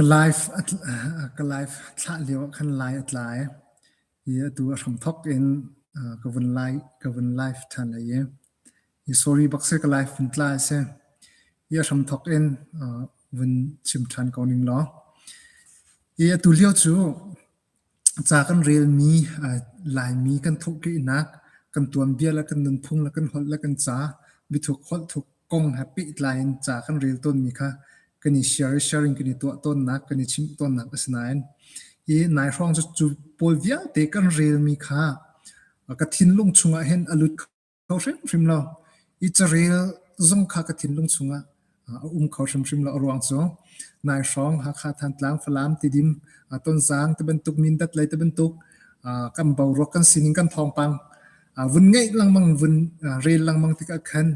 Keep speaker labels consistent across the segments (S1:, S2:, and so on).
S1: ก็ไลฟ์ท่าเลี้ยวขันไลฟ์หลายยี่ตัวสมทบเองก็วันไลฟ์ทันเลยยี่sorryบักเซก็ไลฟ์ฟินไลฟ์เซ่ยี่สมทบเองวันชิมทันก่อนหนึ่งล้อยี่ตัวเลี้ยวจู่จากกันเรียลมีลายมีกันทุกกี่นักกันตัวเบี้ยแล้วกันนุนพุ่งแล้วกันหดแล้วกันจ้าบิถูกหดถูกกงแฮปปี้ไลน์จากกันเรียลต้นมีค่ะกันนี่sharingกันนี่ตัวต้นนักกันนี่ชิมต้นนักสนายยี่นายร้องจะจูปอยเวียเตกันเรียลมีค่ะกระถินลงชุงเห็นอลุดเขาเริ่มฟิมเราอีจะเรียลจงค่ะกระถินลงชุงเขาเริ่มฟิมเรารวงจ้นายร้องหักขาทันตลางฟลามติดิมต้นสางตะเป็นตุกมินดัดเลยตะเป็นตุกกันเบารกกันสินิงกันทองปังวุ่นไงลังมังวุ่นเรียลลังมังติกขัน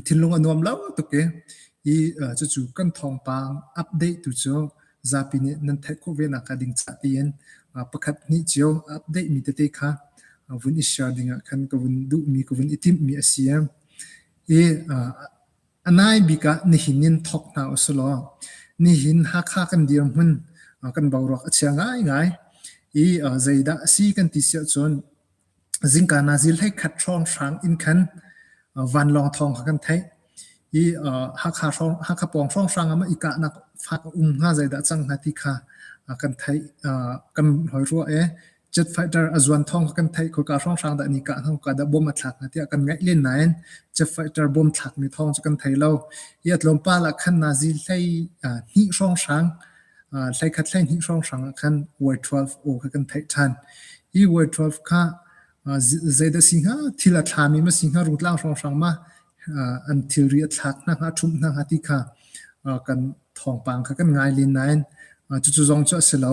S1: ทินลงอนวมแล้วตุกเกอีจะจูกันทองปังอัปเดตตัวจ้าจะปีนี้นั่นเทคโคเวนักดิ่งจัดเย็นประคัดนี้เจ้าอัปเดตมีเตะค่ะวุ่นอิชาดิ่งขันก็วุ่นดูมีก็วุ่นอิติมมีเสียอีอันไหนบิกะนี่หินินทอกนาอุสโลนี่หินหักขากันเดียมหุ่นกันเบารอกเชียงง่ายอีใจด่าสีกันติเสียจนจิงการนาซิลให้ขัดช่องช้างอินคันวันลองทองกันไทยอีหักขาปองช่องช้างมาอีกะนักฟักง่าใจด่าจังนาทีค่ะกันไทยกันหอยรัวเจ็ดไฟเตอร์อจวนทองกันไทยคุยกับช่องช้างด่านี่กะทองกะด่าบ่มมาถักนาทีกันไงเล่นไหนเจ็ดไฟเตอร์บ่มถักมีทองจะกันไทยเราอีอัดลมป้าละขันนาซิลให้นี่ช่องช้างใช้คัดเล่นที่ช่องสังกัน Word 12 โอ้กันไทยทันอี Word 12ค่ะใจเดสิงหาที่ละทามีมาสิงหารุ่งล่างช่องสังมาอันที่เรียกทักนะคะชุมนะคะที่ค่ะกันทองปังค่ะกันง่ายลินนั้นจู่ๆจงจะเสลา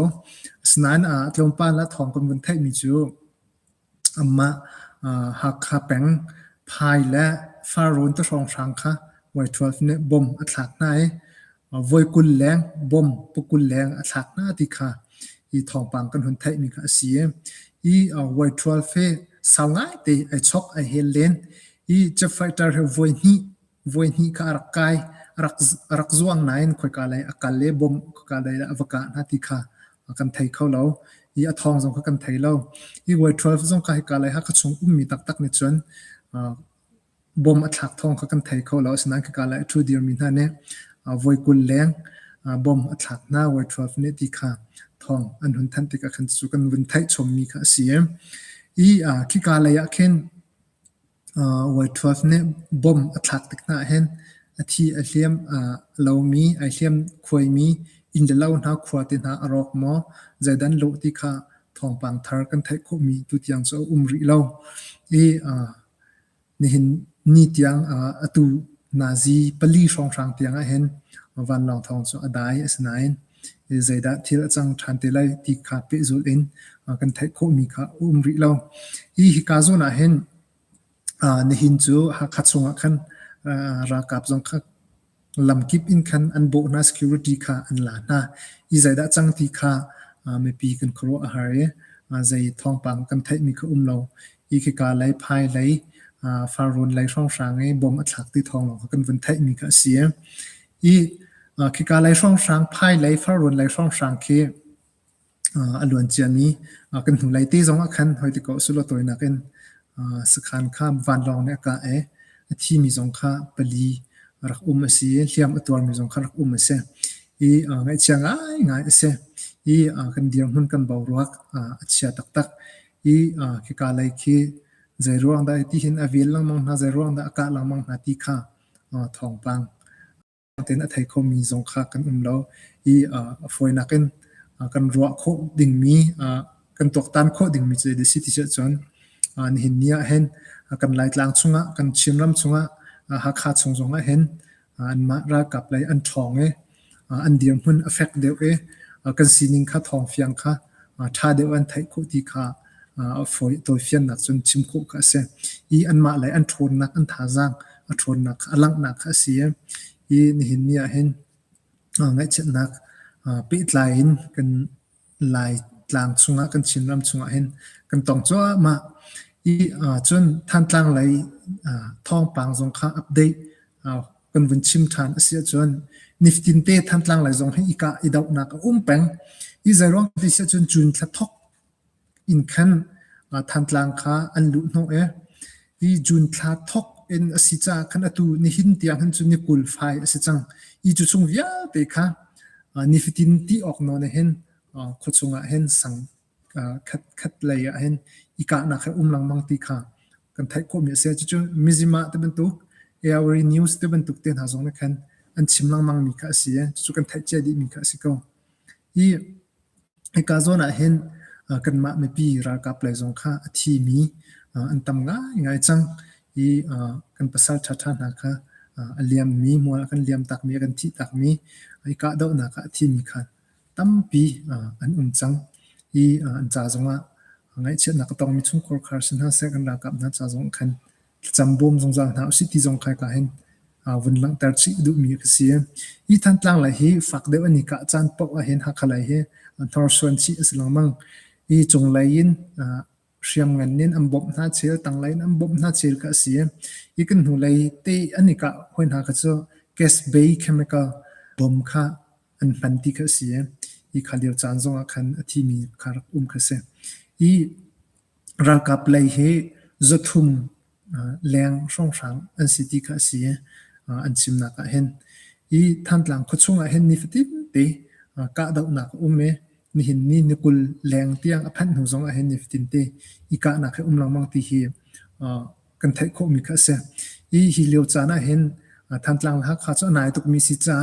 S1: สนานตรงป้านและทองกันบนไทยมีจู่มาหักขาแปงพายและฟาโรนตัวช่องสังค่ะ Word 12เนี่ยบ่มอัตลักษณ์ไหนวยกุลแรงบ่มปกุลแรงอัตลักษณ์หน้าที่ค่ะอีทองปังกันคนไทยมีค่ะเสียอีวัย12เฟสาวง่ายแต่ไอช็อกไอเฮเลนอีจะไฟตาร์วัยนี้ค่ะรักจวงไหนคุยกันเลยอาการเล่บ่มคุยกันเลยอวกาศหน้าที่ค่ะกันไทยเข้าแล้วอีทองจงกันไทยแล้วอีวัย12จงกันกันเลยฮักชงมีตักในจวนบ่มอัตลักษณ์ทองกันไทยเข้าแล้วฉะนั้นกันเลยทูเดียร์มีท่านเนี่ยวยกุลแรงบ่มอัตลักษณ์หน้าวัย12เนี่ยที่ค่ะทองอันหุ่นทันติกขันสุกันวันไทยชมมีค่ะเสียอีที่กาลายะเข็นวัย12เนี่ยบ่มอัตลักษณ์ติกหน้าเห็นที่ไอเลียมลาวมีไอเลียมควยมีอินเดลาวหน้าขวดหน้าอรอกมอใจดันโลที่ค่ะทองปังทาร์กันไทยคมีตุติยังโซริลาวอีนี่เห็นนี่ติยังตุนาซีปลีช่องทางเตียงเห็นวันลองทองสุดได้สนายใจดัดที่ละจังทันเตลัยที่ขาดไปจุดเองกันไทยโคมีค่ะริเราอีฮิกาโซน่ะเห็นนี่หินจูหักขัดสงขันรักกับจงขัดลำกิบอินขันอันโบนัส security ค่ะอันหลานะอีใจดัดจังที่ค่ะไม่ปีกันครัวอาหารใจทองปังกันไทยมีค่ะเราอีฮิกาไลพายไลฟารุนไลช่องช้างไอ้บ่มอัตลักษณ์ที่ทองหลงกันวันไทยมีค่ะเสียอีคือการไล่ช่องช้างพายไล่ฟารุนไล่ช่องช้างคืออลวนเจียนี้กันถึงไล่ตีสองขันหอยติโกสุลตัวนักเองสขันข้ามวันลองเนี่ยก็ที่มีสองข้าปลีรักเสียเลี้ยมตัวมีสองข้ารักเสียอีไงเชียงง่ายเสียอีกันเดียงหุ่นกันเบารักเชียตักอีคือการไล่คือใจร่วงได้ที่เห็นอวิลลังมังนาใจร่วงได้อากาศลังมังนาที่ข้าทองปังเต็นไทยเขามีสงครามกันแล้วอีฝอยนักกันรัวโคดิ่งมีกันตกตันโคดิ่งมีจะได้สิทธิเจ้าจนเห็นเนี่ยเห็นกันไล่ลางชงะกันชิมรำชงะหักขาดชงะเห็นอันมารากับไล่อันทองอันเดียมหุ่น affect เดียวกันสีนิงข้าทองเฟียงข้าท่าเดียวอันไทยโคที่ข้าฝอยตัวเฟียนนักจนชิมโคข้าเสียอีอันมาไล่อันทนนักอันท่าจังอันทนนักอลังนักข้าเสียอีนี่เห็นเนี่ยเห็นไงเช่นนักปิดไลน์กันไลน์กลางชงะกันชินรำชงะเห็นกันต้องจ้ามาอีจนท่านกลางไลทองปังสงค่าอัปเดต กันวันชิมทานเสียจวนนิฟตินเตทันตลังไหลจงให้อีกาอีดาวนักเปงอีใจร้องที่เสียจวนจุนทะทกอินคันทันตลังขาอันลุโนอีจุนทะทกเอ็นสิจ้าขันอตูนิหินตียงขันจุนนิกุลไฟสิจังอีจุชงวิาเตค่ะนิฟตินตีออกนอนเห็นขดชงเห็นสังคัดเลยเห็นอีกาหนักลังมังตีค่ะกันไทยก็มีเสียจุนมิจิมาเตเป็นตุกเอวอรีนิวส์เตเป็นตุกเตียนหาจงนักขันอันชิมลังมังมีค่ะเสียจุกันไทยเจดีมีค่ะสิก็อีกาโซน่ะเห็นกันมาไม่ปีรักกับเลยจงค่ะที่มีอันตำง่ายจังกันภาษาชาตินะคะเลียมมีมัวกันเลียมตักมีกันที่ตักมีกะดอกนะคะที่มีค่ะตั้มปีอันจังอันจ่าจงว่าไงเช่นนักต้องมีชุ่มคอร์คาร์สินหาเสกันรักกับนักจ่าจงคันจำบ่มจงจังหาสิที่จงใครก็เห็นวันหลังแต่ชีดูมีก็เสียทันตลังไหลฝักเดียวอันนี้กะจันปอกเห็นหักไหลทอร์ส่วนชีสลังมังจงไหลยินเชียมเงินเน้นอันบบน่าเชื่อตั้งไหลอันบบน่าเชื่อก็เสียกันหูไหลเตอันนี้กะคนหาก็จะแก๊สเบย์เคมีคอลบ่มค่ะอันพันธีก็เสียขาเดียวจานจงคันที่มีคารักก็เสียรักกับไหลจะทุ่มแรงช่องสังอันสิติก็เสียอันชิมนักเห็นทันหลังคุชงเห็นนิฟตินเตกะดอกนักเมนี่เห็นนี่นิกุลแรงเตียงพันหูจงเห็นนิฟตินเตกะนักลังมังตีกันไทยโคมีก็เสียฮิเลียวจานะเห็นทันหลังฮักขาจะนายตุกมีสิจ้า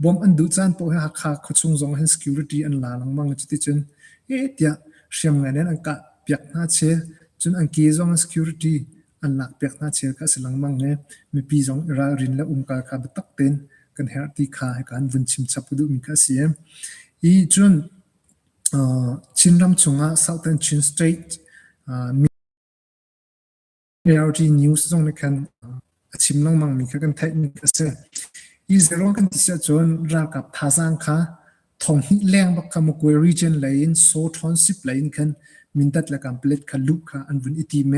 S1: บอมอันดูจานพวกฮักขาคุชงจงเห็น security อันลาลังมังจุดที่จนเดียเชียมเงินนั้นอันกะเปียกน่าเชื่อจนอันเกี่ยจง securityอันหลักเปียกน่าเชื่อก็สลังมังเนี่ยมีปีจงรารินและกาคาบตักเต็นกันเฮร์ตีขาให้การวุ่นชิมชับดูมีก็เสียจนชินรำชงอ่ะ Southern Chin State มี ART News จงในกันชิมลังมังมีกันไทยมีก็เสียจะร้องกันที่จะจนรักกับท่าสังค่ะทองหิแรงบักคำกวย region ไลน์โซทอนสิบไลน์กันมินตัดและกันเปล็ดกันลุกค่ะอันวุ่นอิติเม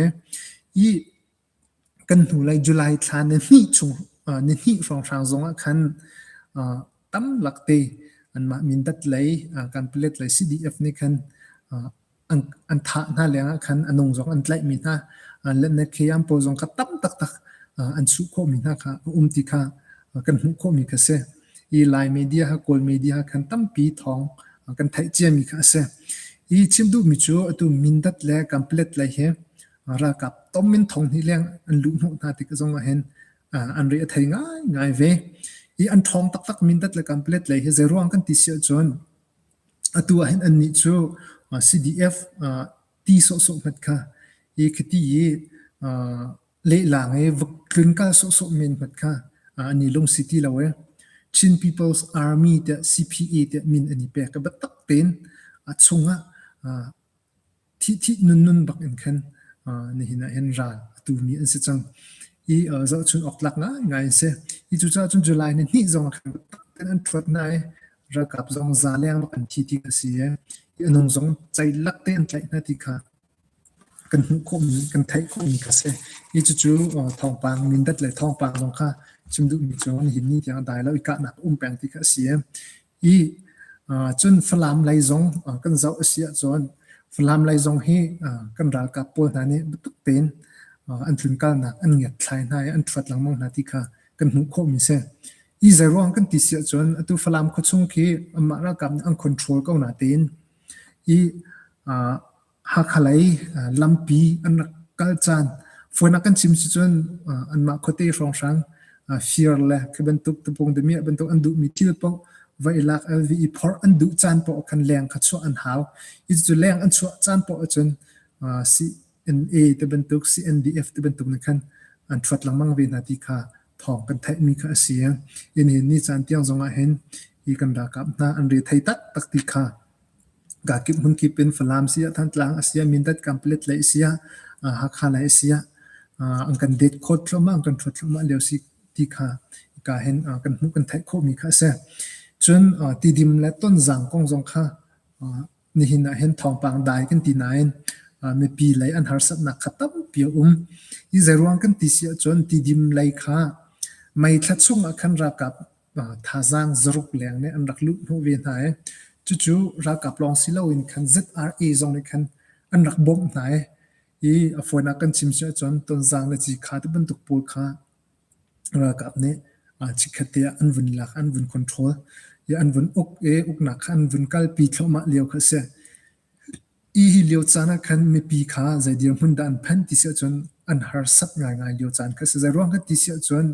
S1: กันหูไลจุไลทานนี่ชงนี่ฟองชางจงคันตั้มหลักเตอันมามินตัดไลการเปล็ดไล CDF นี่คันอันท่าหน้าแรงคันอันนงจงอันไลมินฮะเล่นในเขียมโปจงกับตั้มตักอันสุโคมินฮะค่ะติค่ะกันหูโคมีค่ะเสไลน์มีเดียฮะโกลมีเดียคันตั้มปีทองกันไทยเจียมีค่ะเสชิมดูมิจูตัวมินตัดแลการเปล็ดไลเฮรักกับต้มมินทองที่เลี้ยงอันลุกหนุนาติกจงเห็นอันเรียไทยง่ายเวอันทองตักมินตัดเลยกันเปล็ดเลยเจรวงกันติเสียจนตัวเห็นอันนี้จู CDF ตีโซมัดค่ะคิดที่เลี้ยหลังวักกึ่งกันโซมินมัดค่ะอันนี้ลงซิตี้แล้วChin People's Army เด CPA เดมินอันนี้เปกับตักเต็นชงที่นุนบักอินคันนี่เห็นเห็นราตัวมีอันเสียจังจะชนออกหลักง่ายเสียจุดจ้าจนจุลัยนี่จงคันเป็นอันทวดนายรักกับจงซาเลียงบักอันที่ก็เสียอันนงจงใจลักเต้นใจนาทีค่ะกันหุคมีกันไทยคมีก็เสียจุดทองปังมินดัดเลยทองปังจงค่ะชิมดูมีจงเห็นนี่อย่างใดแล้วอีกหนักแปลงที่ก็เสียจนฝรั่งไหลจงกันเจ้าเสียจนฝรั่งไหลจงให้กันรักกับปนนี้ตุกเต็นอันถึงกันนักอันเงียบใช่ไหมอันทวดหลังมังนาทีค่ะกันหุคมีเสียใจร้องกันติเสียจนตัวฝรั่งเขาชงคีมารักกับอันคอนโทรลก็นาเต็นหักไหลลำปีอันกัลจันฝนนักกันชิมจนอันมาโคเตฟองชังphilh เลยคือเป็นตุกตะปงเดมีเป็นตุกอันดุมีที่ปอกไว้ลัก LVE พอร์อันดุจานปอกกันแรงขัดชัวอันหาวอีจุแรงอันชัวจานปอกจนCNA จะเป็นตุก CNDF จะเป็นตุกนั่นคันอันทวดหลังมังเวนาทีค่ะทองกันไทยมีค่ะเสียงยันเห็นนี่จานเตียงจงเห็นอีกันรักกับนาอันเรียไทยตักติค่ะกากิบมุนกิเป็นฝรั่งเสียทันหลังเสียมินดัดกัมเพลตเลยเสียฮักฮาเลยเสียอันกันเด็ดโคตรมั่งกันทวดมั่งเลี้ยวสิที่ค่ะกาเห็นกันมุกันไทยโคมีค่ะเสียจนตีดิมและต้นจังกงจงค่ะนี่เห็นทองปังได้กันตีนายไม่ปีไหลอันหาสัตนักขัดตั้มเปียอีใจรวงกันตีเสียจนตีดิมไหลค่ะ mai thlat sung a khan ra kap thazang zaruk leng ne an rak lu nu ve nai chu ra kap long silo in khan zra zong ne khan an rak bom nai i a phone kan chim cha chon ton zang na chi kha te ban tuk pol kha ra kap ne a chi khatia an vun lak an vun control ya an vun uk na khan vun kal pi thloma leo kha se i hi leo chana khan me pi kha zai dir mun dan phan ti se chon an har sat ngai leo chan kha se zai rong kha ti se chon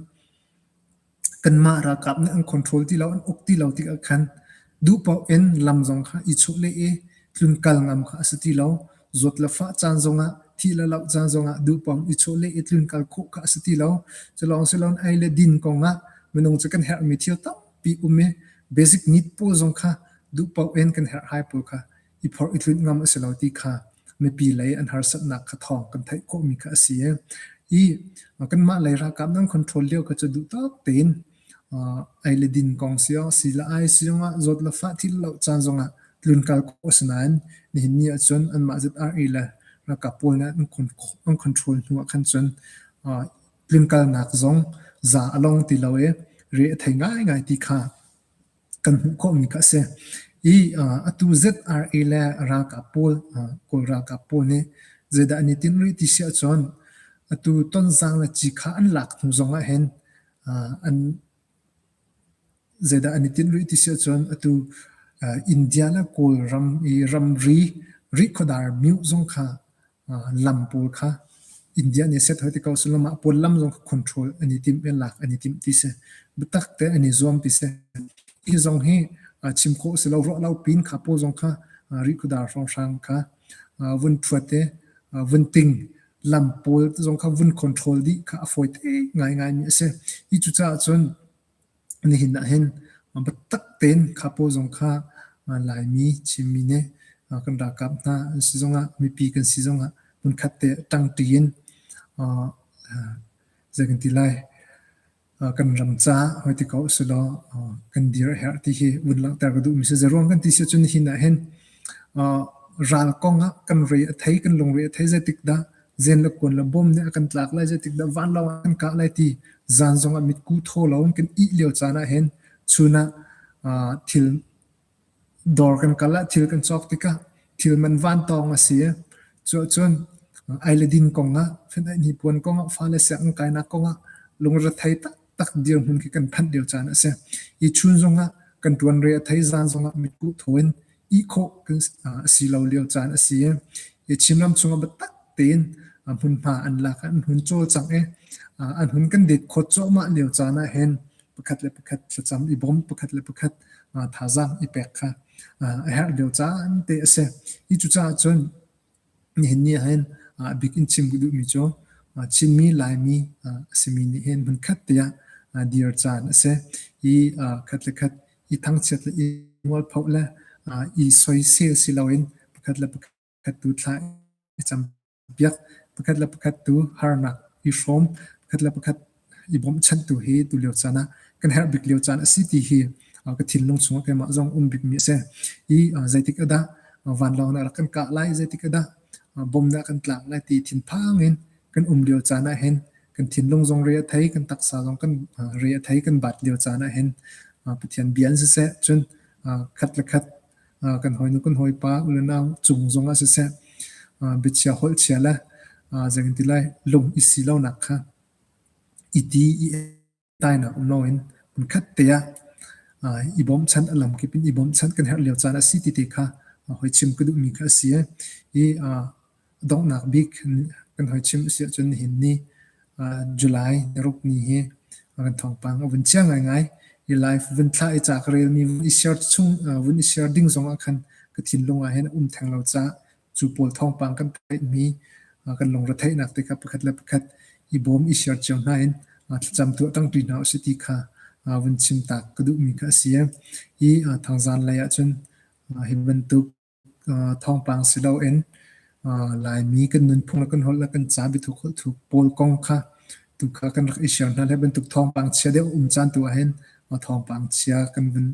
S1: kan ma ra kap ne an control ti lo an uk ti lo ti khan du pau en lam zong kha i chu le e tlun kal ngam kha asati lo zot la fa chan zonga thi la lau chan zonga du pau i chu le e tlun kal kho kha asati lo chalong selon ai le din konga menung chakan her mi thio tam pi ume basic need po zong kha du pau en kan her hai po kha i phor i tlun ngam asalo ti kha me pi lai an har sat nak kha thong kan thai ko mi kha si e i kan ma lai ra kap nang control leo kha chu du tak tin ai le din kong sia si la ai sianga zot la fa thil lo chan zonga tlun kal ko snan ni hin ni chon an ma zat ar ila ra ka pol na an control nu khan chon tlun kal nak zong za along ti lo e re thai ngai ti kha kan hu ko mi ka se i atu zra la ra ka pol ko ra ka pol ne zeda ni tin ri ti sia chon atu ton zang la chi kha an lak thu zonga hen an zeda ani tin ri ti sia chon atu India la kol ram ri khodar mu zong kha lam pol kha India ne set hote ka sulama pol lam zong control ani tim en lak ani tim ti se betak te ani zom ti se i zong he chim ko se lo ro lo pin kha po zong kha ri khodar rong sang kha vun thuate vun ting lam pol zong kha vun control di kha foi te ngai mi se i chu cha chon ni hin na hen batak ten khapo zong kha Laimi Chinmi ne kan ra kap na si zonga mi pi kan si zonga mun khatte tang tin zagan ti lai kan ram cha hoti ko sulo kan dir her ti hi un lang tar du mi se zerong kan ti se chun hin na hen ral konga kan re thei kan long re thei za tik da zen la kon la bom ne kan tlak lai za tik da van law kan ka lai ti zan zonga mit ku tho lawn kan i leo chana hen chuna thil dor kan kala thil kan chok tika thil man van tong a sia chon ai le din konga fen ai ni pon konga fa le sang kai na konga lung ra thai tak dir hun ki kan phan deu chana se i chun zonga kan tuan re thai zan zonga mit ku thoin i kho kan si lo leo chana sia e Chinram chunga ba tak ten hun pa an la kan hun chol chang e an hun kan det kho cho ma leo chana hen pakhat le pakhat cham i bom pakhat le pakhat thazang i pek kha her leo chan te se i chu cha chon ni hen ni hen big in chim gu du mi cho Chinmi Laimi simi ni hen hun khat ya dear chan se i khat le khat i thang chet le i wal phau la i soi se si lawin pakhat le pakhat tu thla i cham biak pakhat le pakhat tu harnak i shom pakhat le pakhat i bom chan tu he tu leo chana kan her big leo chan si ti hi ka thil long chung ke ma jong big mi se i zaitik ada van law na kan ka lai zaitik ada bom na kan tlak lai ti thinphang in kan leo chana hen kan thin long jong re thei kan taksa jong kan re thei kan bat leo chana hen pathian bian se chun khat la khat kan hoi nu kan hoi pa ulana chung jong a se bichya hol chiala jang ti lai lung isi lo nak kha iti i tai na noin kun khat te ya i bom chan alam ki pin i bom chan kan her leo chana si ti te kha hoi chim ku du mi kha si e dong nak big kan hoi chim si chun hin ni July ruk ni he kan thong pang vun chiang ngai i life vun thla i chak rel mi i share chung vun i share ding zong a khan ka thin longa hen thang lo cha chu pol thong pang kan thai mi kan long ra thai nak te kha pakhat la pakhat i bom i share chang nain cham tu tang ti na city kha vun chim tak ka du mi kha sia i thang zan la ya chun hi ban tu thong pang silo en Laimi kan Nunphung kan hol la kan cha bi thu pol kong kha tu kha kan rak ishar na le ban tu thong pang chia de chan tu hen thong pang chia kan vun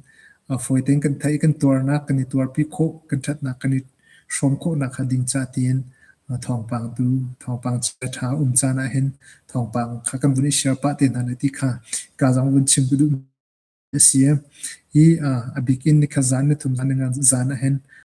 S1: foi ten kan thai kan tuar na kan ni tuar pi kho kan that na kan ni shom kho na kha ding cha tien thawpang tu thawpang chetha chana hen thawpang khakam buni sherpa tin han ti kha ka jang bun chim du sia hi abik in ni khazan ne thum han nga zana hen